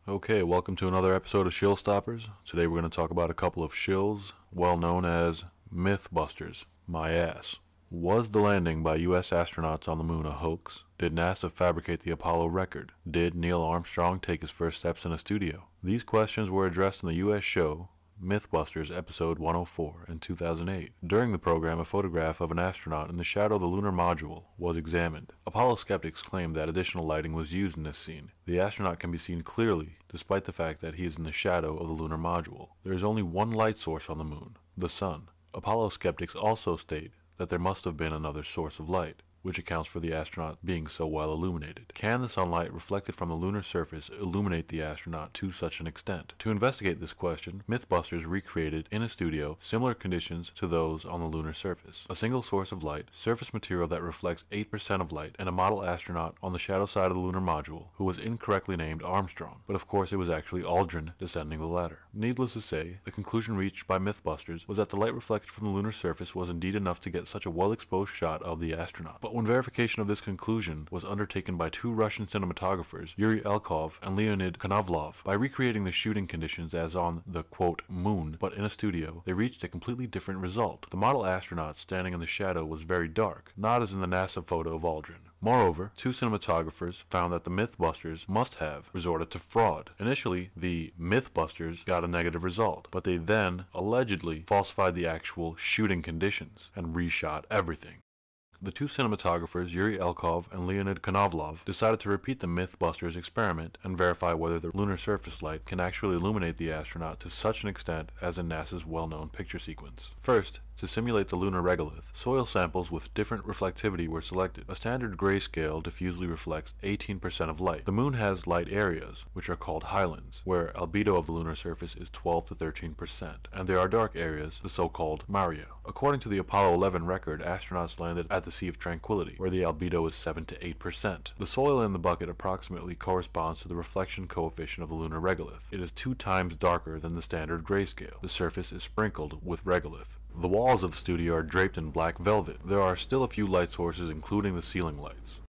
Okay, welcome to another episode of Shill Stoppers. Today we're going to talk about a couple of shills, well known as Mythbusters. My ass. Was the landing by U.S. astronauts on the moon a hoax? Did NASA fabricate the Apollo record? Did Neil Armstrong take his first steps in a studio? These questions were addressed in the U.S. show Mythbusters episode 104 in 2008. During the program, a photograph of an astronaut in the shadow of the lunar module was examined. Apollo skeptics claimed that additional lighting was used in this scene. The astronaut can be seen clearly, despite the fact that he is in the shadow of the lunar module. There is only one light source on the moon, the sun. Apollo skeptics also state that there must have been another source of light, which accounts for the astronaut being so well illuminated. Can the sunlight reflected from the lunar surface illuminate the astronaut to such an extent? To investigate this question, Mythbusters recreated in a studio similar conditions to those on the lunar surface. A single source of light, surface material that reflects 8% of light, and a model astronaut on the shadow side of the lunar module who was incorrectly named Armstrong, but of course it was actually Aldrin descending the ladder. Needless to say, the conclusion reached by Mythbusters was that the light reflected from the lunar surface was indeed enough to get such a well-exposed shot of the astronaut. But when verification of this conclusion was undertaken by two Russian cinematographers, Yuri Elkov and Leonid Konovlov, by recreating the shooting conditions as on the, quote, moon, but in a studio, they reached a completely different result. The model astronaut standing in the shadow was very dark, not as in the NASA photo of Aldrin. Moreover, two cinematographers found that the Mythbusters must have resorted to fraud. Initially, the Mythbusters got a negative result, but they then allegedly falsified the actual shooting conditions and reshot everything. The two cinematographers, Yuri Elkov and Leonid Konovlov, decided to repeat the Mythbusters experiment and verify whether the lunar surface light can actually illuminate the astronaut to such an extent as in NASA's well-known picture sequence. First, to simulate the lunar regolith, soil samples with different reflectivity were selected. A standard grayscale diffusely reflects 18% of light. The moon has light areas, which are called highlands, where albedo of the lunar surface is 12 to 13%, and there are dark areas, the so-called Mario. According to the Apollo 11 record, astronauts landed at the Sea of Tranquility, where the albedo is 7 to 8%. The soil in the bucket approximately corresponds to the reflection coefficient of the lunar regolith. It is 2 times darker than the standard grayscale. The surface is sprinkled with regolith. The walls of the studio are draped in black velvet. There are still a few light sources, including the ceiling lights.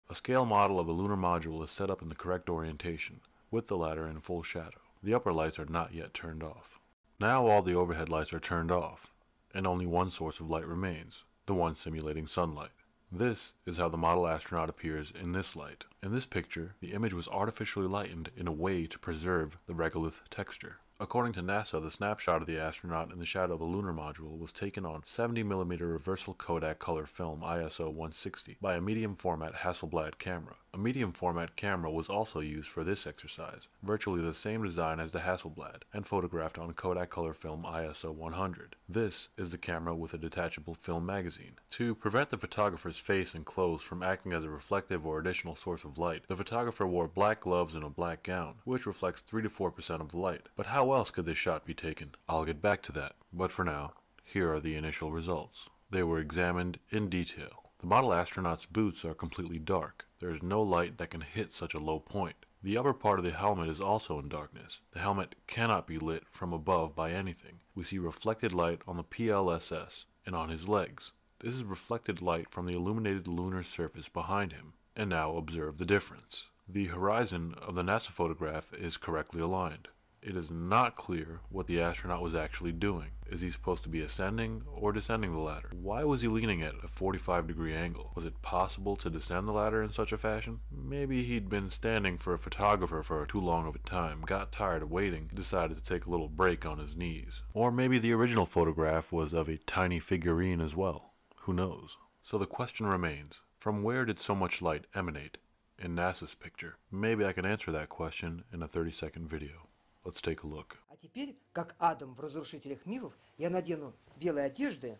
A scale model of a lunar module is set up in the correct orientation, with the ladder in full shadow. The upper lights are not yet turned off. Now all the overhead lights are turned off, and only one source of light remains, the one simulating sunlight. This is how the model astronaut appears in this light. In this picture, the image was artificially lightened in a way to preserve the regolith texture. According to NASA, the snapshot of the astronaut in the shadow of the lunar module was taken on 70mm reversal Kodak color film ISO 160 by a medium format Hasselblad camera. A medium format camera was also used for this exercise, virtually the same design as the Hasselblad, and photographed on Kodak color film ISO 100. This is the camera with a detachable film magazine. To prevent the photographer's face and clothes from acting as a reflective or additional source of light, the photographer wore black gloves and a black gown, which reflects 3 to 4% of the light. But how else could this shot be taken? I'll get back to that, but for now, here are the initial results. They were examined in detail. The model astronaut's boots are completely dark. There is no light that can hit such a low point. The upper part of the helmet is also in darkness. The helmet cannot be lit from above by anything. We see reflected light on the PLSS and on his legs. This is reflected light from the illuminated lunar surface behind him. And now observe the difference. The horizon of the NASA photograph is correctly aligned. It is not clear what the astronaut was actually doing. Is he supposed to be ascending or descending the ladder? Why was he leaning at a 45-degree angle? Was it possible to descend the ladder in such a fashion? Maybe he'd been standing for a photographer for too long of a time, got tired of waiting, decided to take a little break on his knees. Or maybe the original photograph was of a tiny figurine as well. Who knows? So the question remains, from where did so much light emanate in NASA's picture? Maybe I can answer that question in a 30-second video. Let's take a look. А теперь, как Адам в «Разрушителях мифов», я надену белые одежды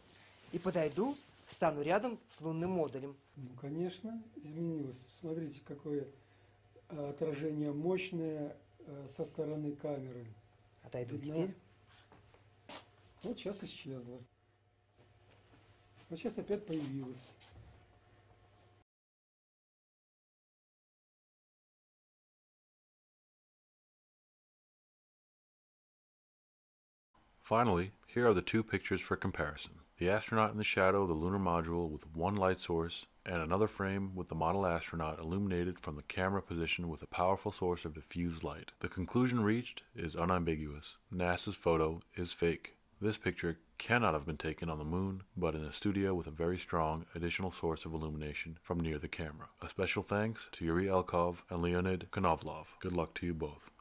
и подойду, встану рядом с лунным модулем. Ну, конечно, изменилось. Смотрите, какое отражение мощное со стороны камеры. Отойду теперь. Вот сейчас исчезло. Вот сейчас опять появилось. Finally, here are the two pictures for comparison. The astronaut in the shadow of the lunar module with one light source, and another frame with the model astronaut illuminated from the camera position with a powerful source of diffused light. The conclusion reached is unambiguous. NASA's photo is fake. This picture cannot have been taken on the moon, but in a studio with a very strong additional source of illumination from near the camera. A special thanks to Yuri Elkov and Leonid Konovlov. Good luck to you both.